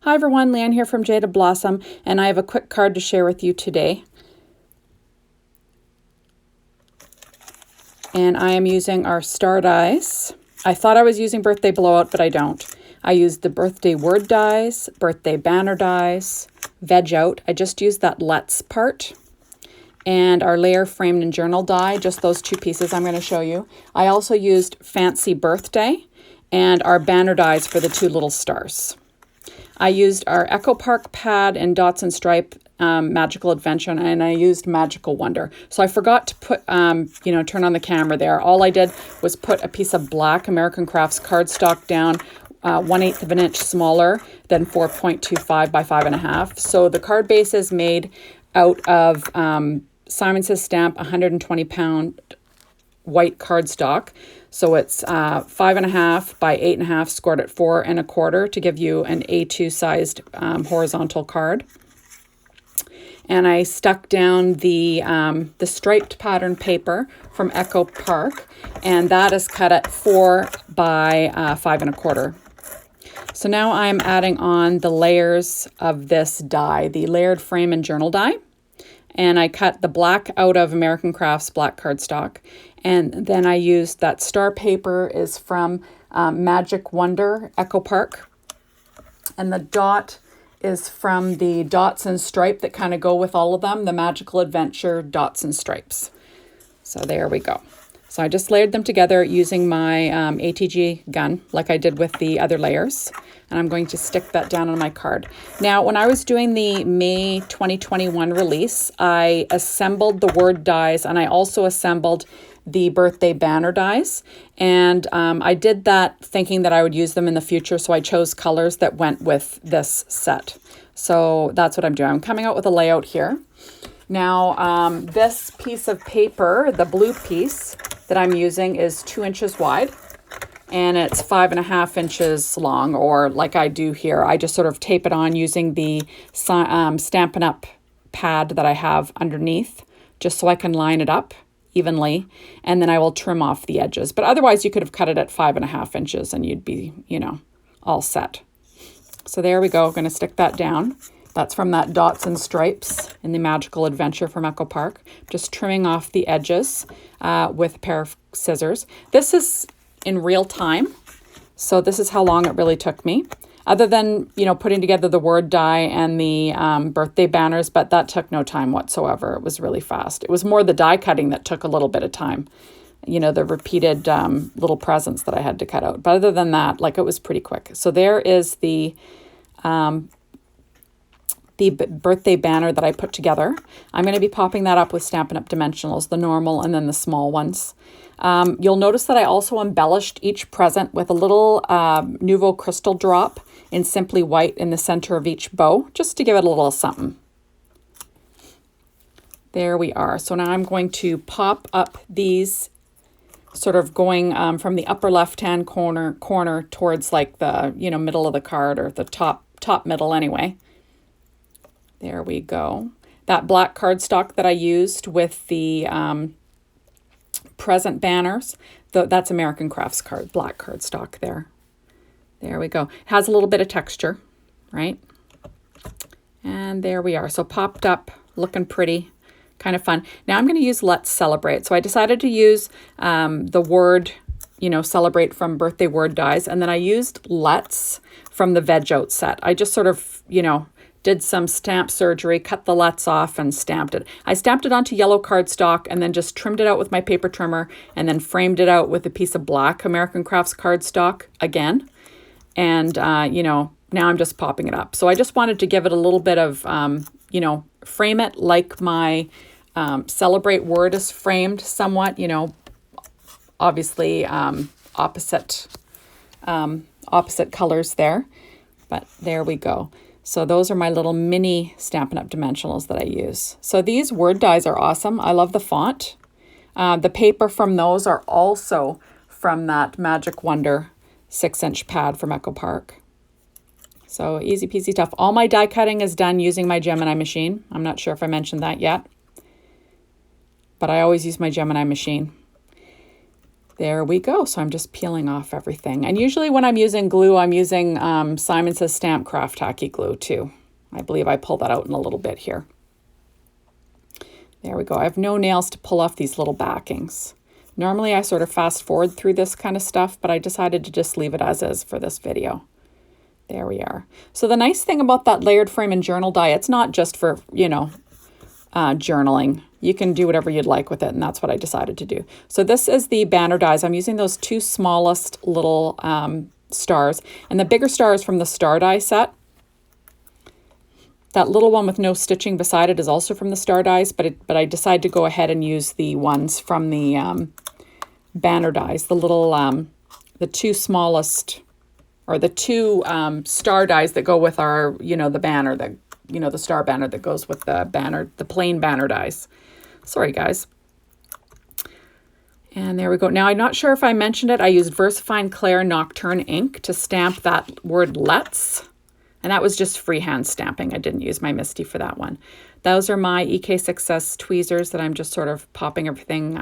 Hi everyone, Leanne here from Jaded Blossom, and I have a quick card to share with you today. And I am using our star dies. I thought I was using birthday blowout, but I don't. I used the birthday word dies, birthday banner dies, veg out. I just used that let's part. And our layer framed and journal die, just those two pieces I'm going to show you. I also used fancy birthday and our banner dies for the two little stars. I used our Echo Park pad and Dots and Stripe Magical Adventure, and I used Magical Wonder. So I forgot to put, turn on the camera there. All I did was put a piece of black American Crafts cardstock down 1/8 of an inch smaller than 4.25 by 5.5. So the card base is made out of Simon Says Stamp 120-pound white cardstock. So it's 5.5 by 8.5, scored at 4 1/4 to give you an A2 sized horizontal card. And I stuck down the striped pattern paper from Echo Park, and that is cut at 4 by 5 1/4. So now I'm adding on the layers of this die, the layered frame and journal die. And I cut the black out of American Crafts black cardstock. And then I used that star paper is from Magic Wonder Echo Park. And the dot is from the Dots and Stripe that kind of go with all of them, the Magical Adventure Dots and Stripes. So there we go. So I just layered them together using my ATG gun like I did with the other layers. And I'm going to stick that down on my card. Now, when I was doing the May 2021 release, I assembled the word dies and I also assembled the birthday banner dies. And I did that thinking that I would use them in the future. So I chose colors that went with this set. So that's what I'm doing. I'm coming out with a layout here. Now, this piece of paper, the blue piece that I'm using is 2 inches wide. And it's 5.5 inches long, or like I do here, I just sort of tape it on using the Stampin' Up pad that I have underneath, just so I can line it up evenly, and then I will trim off the edges. But otherwise, you could have cut it at 5.5 inches and you'd be, all set. So there we go. I'm going to stick that down. That's from that Dots and Stripes in the Magical Adventure from Echo Park. Just trimming off the edges with a pair of scissors. This is in real time. So this is how long it really took me. Other than, putting together the word die and the birthday banners, but that took no time whatsoever. It was really fast. It was more the die cutting that took a little bit of time. The repeated little presents that I had to cut out. But other than that, it was pretty quick. So there is the birthday banner that I put together. I'm going to be popping that up with Stampin' Up! Dimensionals, the normal and then the small ones. You'll notice that I also embellished each present with a little Nouveau crystal drop in Simply White in the center of each bow, just to give it a little something. There we are. So now I'm going to pop up these, sort of going from the upper left-hand corner towards the middle of the card, or the top middle anyway. There we go. That black cardstock that I used with the present banners, that's American Crafts black cardstock there. There we go. It has a little bit of texture, right? And there we are. So popped up, looking pretty, kind of fun. Now I'm going to use Let's Celebrate. So I decided to use the word, celebrate from birthday word dies. And then I used Let's from the Veg Out set. I just sort of, did some stamp surgery, cut the Let's off and stamped it. I stamped it onto yellow cardstock and then just trimmed it out with my paper trimmer and then framed it out with a piece of black American Crafts cardstock again. And, now I'm just popping it up. So I just wanted to give it a little bit of, frame it like my Celebrate word is framed somewhat, obviously opposite colors there. But there we go. So those are my little mini Stampin' Up! Dimensionals that I use. So these word dies are awesome. I love the font. The paper from those are also from that Magic Wonder 6-inch pad from Echo Park. So easy peasy stuff. All my die cutting is done using my Gemini machine. I'm not sure if I mentioned that yet, but I always use my Gemini machine. There we go. So I'm just peeling off everything. And usually when I'm using glue, I'm using Simon Says Stamp Craft Tacky glue too. I believe I pull that out in a little bit here. There we go. I have no nails to pull off these little backings. Normally I sort of fast forward through this kind of stuff, but I decided to just leave it as is for this video. There we are. So the nice thing about that layered frame and journal die, it's not just for, you know, journaling. You can do whatever you'd like with it, and that's what I decided to do. So this is the banner dies. I'm using those two smallest little stars, and the bigger star is from the star die set. That little one with no stitching beside it is also from the star dies, but I decided to go ahead and use the ones from the banner dies, the little, the two smallest, or the two star dies that go with our, you know, the banner, that, you know, the star banner that goes with the banner, the plain banner dies. Sorry, guys. And there we go. Now, I'm not sure if I mentioned it. I used VersaFine Clair Nocturne ink to stamp that word let's. And that was just freehand stamping. I didn't use my MISTI for that one. Those are my EK Success tweezers that I'm just sort of popping everything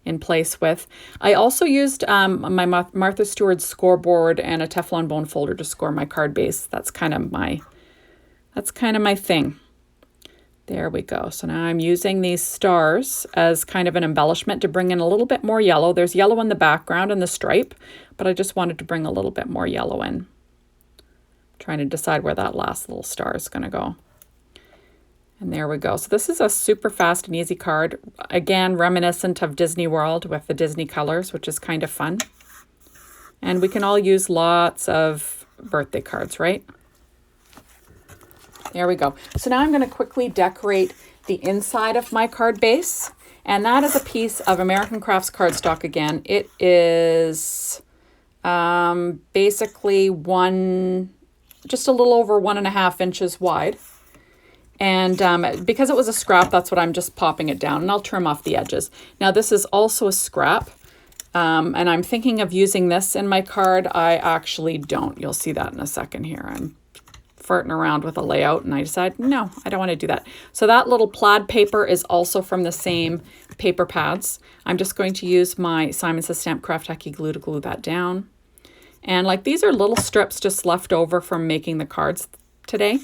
in place with. I also used my Martha Stewart scoreboard and a Teflon bone folder to score my card base. That's kind of my thing. There we go. So now I'm using these stars as kind of an embellishment to bring in a little bit more yellow. There's yellow in the background and the stripe, but I just wanted to bring a little bit more yellow in. Trying to decide where that last little star is going to go. And there we go. So this is a super fast and easy card. Again, reminiscent of Disney World with the Disney colors, which is kind of fun. And we can all use lots of birthday cards, right? There we go. So now I'm going to quickly decorate the inside of my card base. And that is a piece of American Crafts cardstock again. It is basically just a little over 1.5 inches wide. And because it was a scrap, that's what I'm just popping it down. And I'll trim off the edges. Now this is also a scrap. And I'm thinking of using this in my card. I actually don't. You'll see that in a second here. I'm farting around with a layout and I decided, no, I don't want to do that. So that little plaid paper is also from the same paper pads. I'm just going to use my Simon Says Stamp Craft Tacky glue to glue that down. And like these are little strips just left over from making the cards today,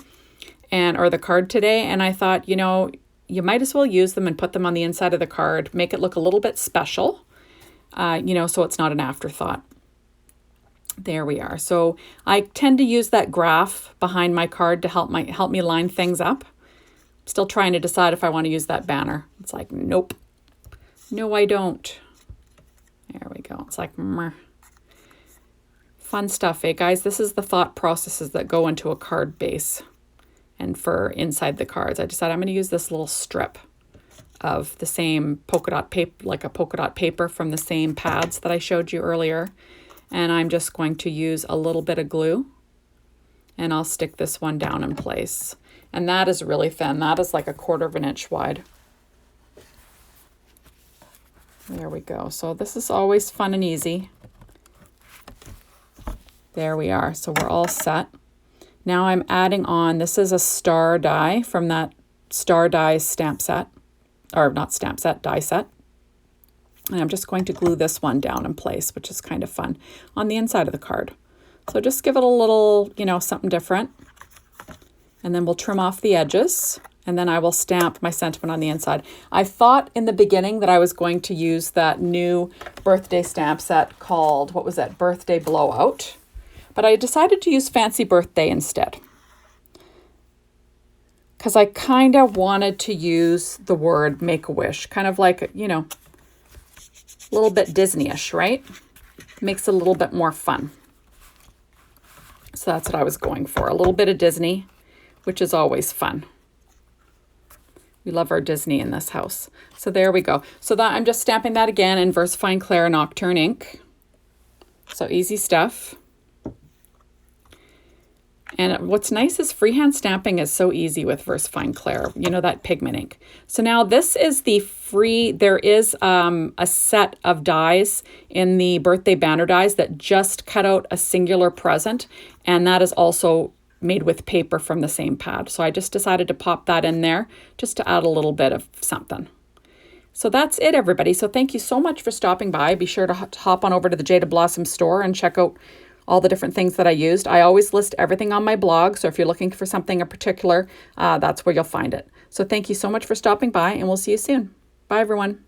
or the card today. And I thought, you know, you might as well use them and put them on the inside of the card, make it look a little bit special, you know, so it's not an afterthought. There we are. So I tend to use that graph behind my card to help me line things up. Still trying to decide if I want to use that banner. It's like, nope. No, I don't. There we go. It's like, meh. Fun stuff, eh, guys? This is the thought processes that go into a card base. And for inside the cards, I decided I'm going to use this little strip of the same polka dot paper, like a polka dot paper from the same pads that I showed you earlier. And I'm just going to use a little bit of glue and I'll stick this one down in place. And that is really thin. That is like 1/4 inch wide. There we go. So this is always fun and easy. There we are. So we're all set. Now I'm adding on, this is a star die from that Star Die stamp set, or not stamp set, die set. And I'm just going to glue this one down in place, which is kind of fun, on the inside of the card. So just give it a little, you know, something different. And then we'll trim off the edges. And then I will stamp my sentiment on the inside. I thought in the beginning that I was going to use that new birthday stamp set called, what was that, Birthday Blowout. But I decided to use Fancy Birthday instead. Because I kind of wanted to use the word Make-A-Wish. Kind of like, you know, a little bit Disney-ish, right? Makes it a little bit more fun. So that's what I was going for. A little bit of Disney, which is always fun. We love our Disney in this house. So there we go. So that I'm just stamping that again in VersaFine Clair Nocturne ink. So easy stuff. And what's nice is freehand stamping is so easy with VersaFine Clair, you know, that pigment ink. So now this is the free, there is a set of dies in the birthday banner dies that just cut out a singular present. And that is also made with paper from the same pad. So I just decided to pop that in there just to add a little bit of something. So that's it, everybody. So thank you so much for stopping by. Be sure to hop on over to the Jaded Blossom store and check out all the different things that I used. I always list everything on my blog, so if you're looking for something in particular, that's where you'll find it. So thank you so much for stopping by, and we'll see you soon. Bye, everyone.